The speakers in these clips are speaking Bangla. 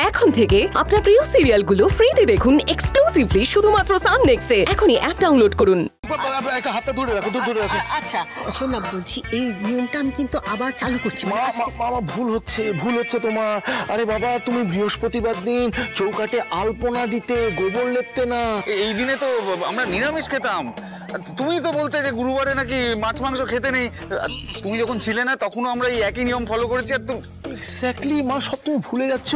এখন থেকে আপনার প্রিয় সিরিয়ালগুলো ফ্রিতে দেখুন এক্সক্লুসিভলি শুধুমাত্র সান নেক্সটে। এখনই অ্যাপ ডাউনলোড করুন। হাতটা দূরে রাখো, দূরে রাখো। আচ্ছা শোন না, বলছি এই নিয়মটা আমি কিন্তু আবার চালু করছি। মামা ভুল হচ্ছে তোমার। আরে বাবা, তুমি বৃহস্পতিবার দিন চৌকাটে আলপনা দিতে, গোবর লেপতে না। এই দিনে তো আমরা নিরামিষ খেতাম। তুমি তো বলতে যে গুরুবারে নাকি মাছ মাংস খেতে নেই। তুমি যখন ছিলে না তখনও আমরা এই একই নিয়ম ফলো করেছি। আর তুমি এক্স্যাক্টলি মা, সব তুমি ভুলে যাচ্ছ।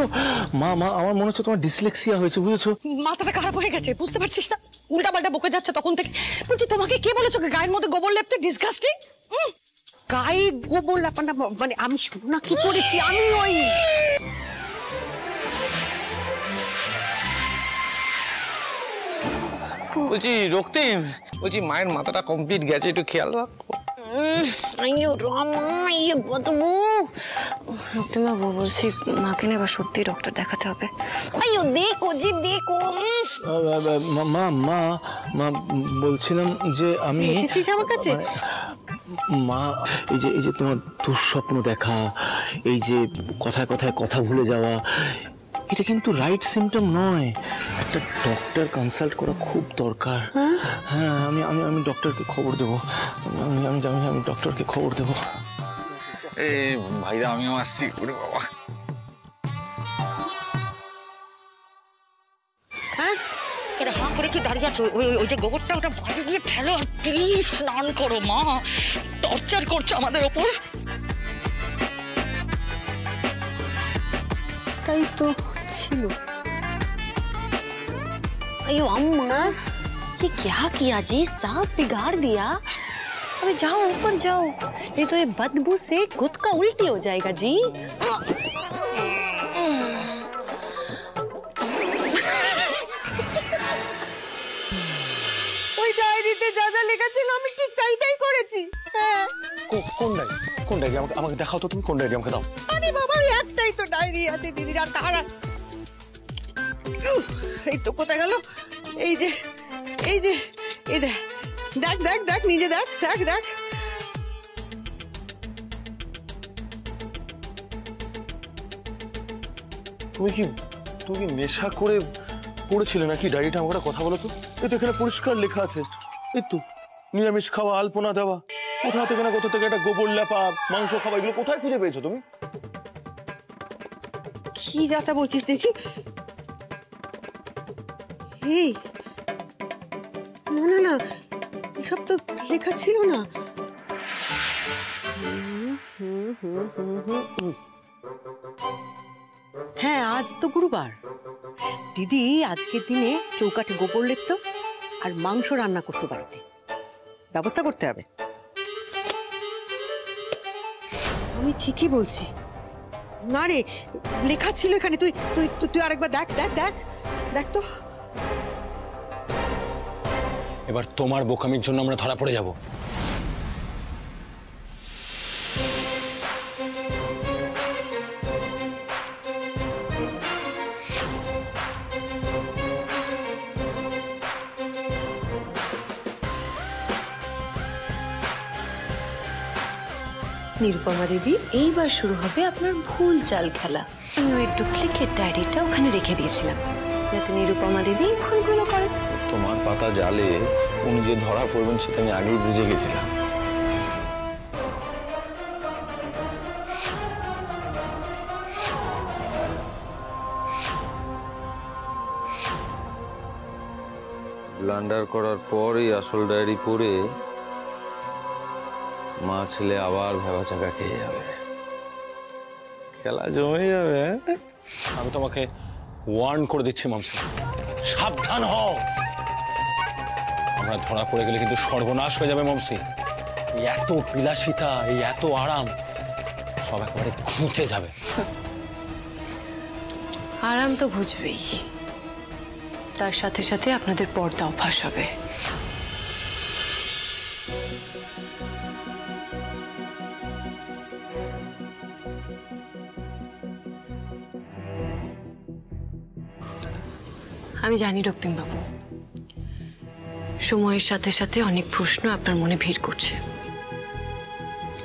মা আমার মনে হচ্ছে তোমার ডিসলেক্সিয়া হয়েছে, বুঝেছো? মাথাটা খারাপ হয়ে গেছে, বুঝতে পারছিস না? উল্টা পাল্টা বকে যাচ্ছে তখন থেকে। বলছি তোমাকে কে বলেছো গায়ের মধ্যে গোবর লেপতে? ডিসগাস্টিং। গায়ে গোবর লেপাটা মানে আমি শুনো না কি করেছি আমি? ওই বলছি রক্তিম, বলছি মায়ের মাথাটা কমপ্লিট গেছে, একটু খেয়াল রাখো। রক্তিমবাবু বলছি মাকে না এবার সত্যি ডক্টর দেখাতে হবে। দেখো জি দেখো। মা বলছিলাম যে আমি আমার কাছে মা, এই যে তোমার দুঃস্বপ্ন দেখা, এই যে কথায় কথায় কথা ভুলে যাওয়া, এটা কিন্তু রাইট সিমটম নয়। একটা ডক্টর কনসাল্ট করা খুব দরকার। হ্যাঁ, আমি ডক্টরকে খবর দেবো। আমি ডক্টরকে খবর দেবো। এই ভাইরা, আমিও আসছি। ওরে বাবা, করে কি দাঁড়িয়ে আছো? ওই যে গোবরটা ওটা বাইরে গিয়ে ফেলো আর প্লিজ স্নান করো। মা টর্চার করছো আমাদের ওপর। তাই তো ছিল। अयो अम्मा, ये क्या किया जी? सब बिगाड़ दिया। अबे जाओ ऊपर जाओ, नहीं तो ये बदबू से गुद का उल्टी हो जाएगा जी। ওই ডায়েরিতে যা যা লেখা ছিল আমি ঠিক তাই করেছি। হ্যাঁ। কোন ডায়েরি? আমাকে দেখাও তো, তুমি কোন ডায়েরি আমাকে দাও। আরে বাবা, একটাই তো ডায়েরি আছে দিদির, আর কার? এই তো কোথায় গেল? এই যে দেখ নিজে দেখ। তুমি কি নেশা করে পড়েছিলে নাকি ডায়েরিটা? আমাকে কথা বলো তো। এই তো এখানে পরিষ্কার লেখা আছে, এই তো নিরামিষ খাওয়া, আলপনা দেওয়া। কোথা থেকে একটা গোবর লেপা, মাংস খাওয়া, এগুলো কোথায় খুঁজে পেয়েছো তুমি? কি যাতা বলছিস দেখি। এই না এসব তো লেখা ছিল না। হ্যাঁ, আজ তো গুরুবার। দিদি আজকের দিনে চৌকাঠে গোবর লেপতো আর মাংস রান্না করতে বাড়িতে। ব্যবস্থা করতে হবে। আমি ঠিকই বলছি। না রে, লেখা ছিল এখানে। তুই আরেকবার দেখ তো। এবার তোমার বোকামির জন্য আমরা ধরা পড়ে যাব। নিরুপমা দেবী, এইবার শুরু হবে আপনার ভুল চাল খেলা। আমি ওই ডুপ্লিকেট ডায়েরিটা ওখানে রেখে দিয়েছিলাম যাতে নিরুপমা দেবী ভুলগুলো করেন। তোমার পাতা জালে উনি যে ধরা পড়বেন সেটা আমি আগেই বুঝে গেছিলাম। ব্লান্ডার করার পর এই আসল ডায়েরি পড়ে মা ছেলে আবার ভেবা চাকা খেয়ে যাবে, খেলা জমে যাবে। আমি তোমাকে ওয়ার্ন করে দিচ্ছি মামসি, সাবধান হও। আমরা ধরা পড়ে গেলে কিন্তু সর্বনাশ হয়ে যাবে মামসি। এত বিলাসিতা, এই এত আরাম সব একেবারে ঘুচে যাবে। আরাম তো ঘুচবেই, তার সাথে সাথে আপনাদের পর্দাও ফাঁস হবে। আমি জানি রক্তিম বাবু, সময়ের সাথে সাথে অনেক প্রশ্ন আপনার মনে ভিড় করছে,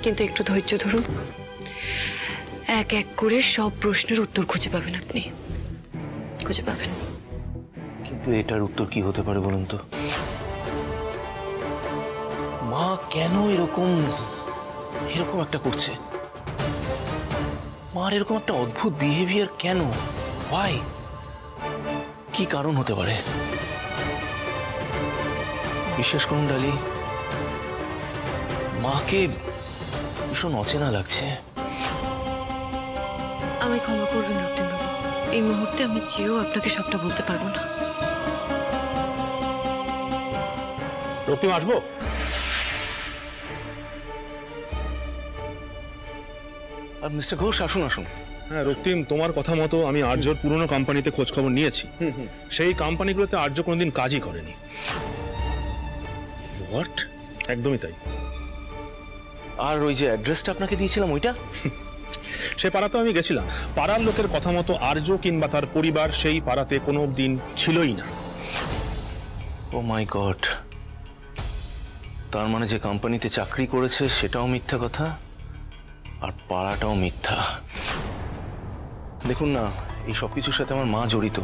কিন্তু একটু ধৈর্য ধরুন। এক এক করে সব প্রশ্নের উত্তর খুঁজে পাবেন আপনি। খুঁজে পাবেন। কিন্তু এটার উত্তর কি হতে পারে বলুন তো? মা কেন এরকম এরকম একটা করছে? মার এরকম একটা অদ্ভুত বিহেভিয়ার কেন? ভাই কি কারণ হতে পারে? বিশ্বাস করুন ডালি, মাকে ভীষণ অচেনা লাগছে। আমায় ক্ষমা করবেন রক্তিমবাবু, এই মুহূর্তে আমি চেয়েও আপনাকে সবটা বলতে পারবো না। রক্তিম, আসবো? মিস্টার ঘোষ, আসুন আসুন। হ্যাঁ রক্তিম, তোমার কথা মতো আমি আর্যর পুরনো কোম্পানিতে খোঁজ খবর নিয়েছি। সেই কোম্পানিগুলোতে আর্য কোনোদিন কাজই করেনি। হোয়াট? একদমই তাই। আর ওই যে অ্যাড্রেসটা আপনাকে দিয়েছিলাম ওইটা? সে পাড়াতে আমি গেছিলাম। পাড়ার লোকের কথা মতো আর্য কিংবা তার পরিবার সেই পাড়াতে কোনো দিন ছিলই না। ও মাই গড, তার মানে যে কোম্পানিতে চাকরি করেছে সেটাও মিথ্যা কথা, আর পাড়াটাও মিথ্যা। দেখুন না, এই সব কিছুর সাথে আমার মা জড়িত।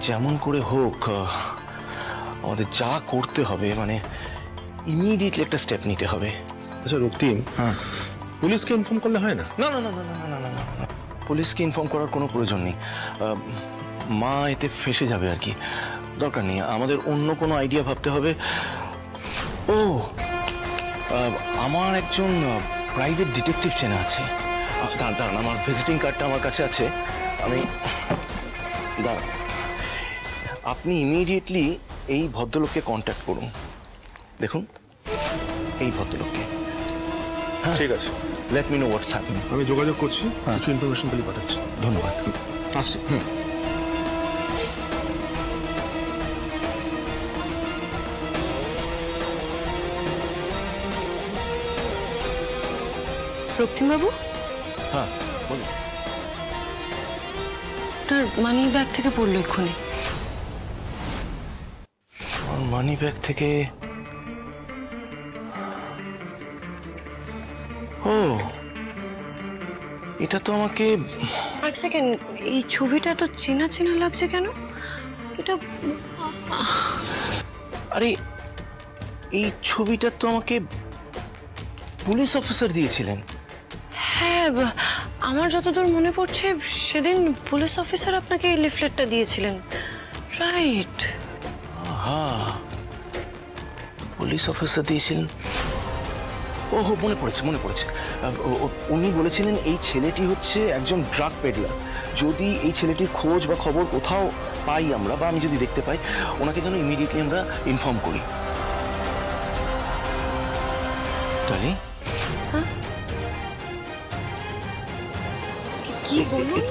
যেমন করে হোক আমাদের যা করতে হবে, মানে ইমিডিয়েটলি একটা স্টেপ নিতে হবে। আচ্ছা রক্তিম, হ্যাঁ, পুলিশকে ইনফর্ম করলে হয় না? না না না না না না না না না, পুলিশকে ইনফর্ম করার কোনো প্রয়োজন নেই। মা এতে ফেঁসে যাবে আর কি, দরকার নেই। আমাদের অন্য কোনো আইডিয়া ভাবতে হবে। ও, আমার একজন প্রাইভেট ডিটেকটিভ চেনা আছে। দাঁড়ান, আমার ভিজিটিং কার্ডটা আমার কাছে আছে। আমি দাঁড়ান, আপনি ইমিডিয়েটলি এই ভদ্রলোককে কন্ট্যাক্ট করুন। দেখুন, এই ভদ্রলোককে। ঠিক আছে, let me no what's happening. আমি যোগাযোগ করছি, কিছু ইনফরমেশন পেলে পাঠাচ্ছি। ধন্যবাদ। আসছি। রক্তিমবাবু, হ্যাঁ বলুন। আপনার মানি ব্যাগ থেকে পড়লো এক্ষুনি। আমার মানি ব্যাগ থেকে? ও, এটা তো আমাকে... এক সেকেন্ড, এই ছবিটা এত চেনা চেনা লাগছে কেন? এটা আরে, এই ছবিটা তো আমাকে পুলিশ অফিসার দিয়েছিলেন। হ্যাঁ, আমার যতদূর মনে পড়ছে সেদিন পুলিশ অফিসার আপনাকে এই লিফলেটটা দিয়েছিলেন, রাইট? হ্যাঁ, পুলিশ অফিসার দিয়েছিলেন। ওহো, মনে পড়েছে মনে পড়েছে। উনি বলেছিলেন এই ছেলেটি হচ্ছে একজন ড্রাগ পেডলার। যদি এই ছেলেটির খোঁজ বা খবর কোথাও পাই আমরা, বা আমি যদি দেখতে পাই, ওনাকে যেন ইমিডিয়েটলি আমরা ইনফর্ম করি। ডার্লিং, কি বলুন?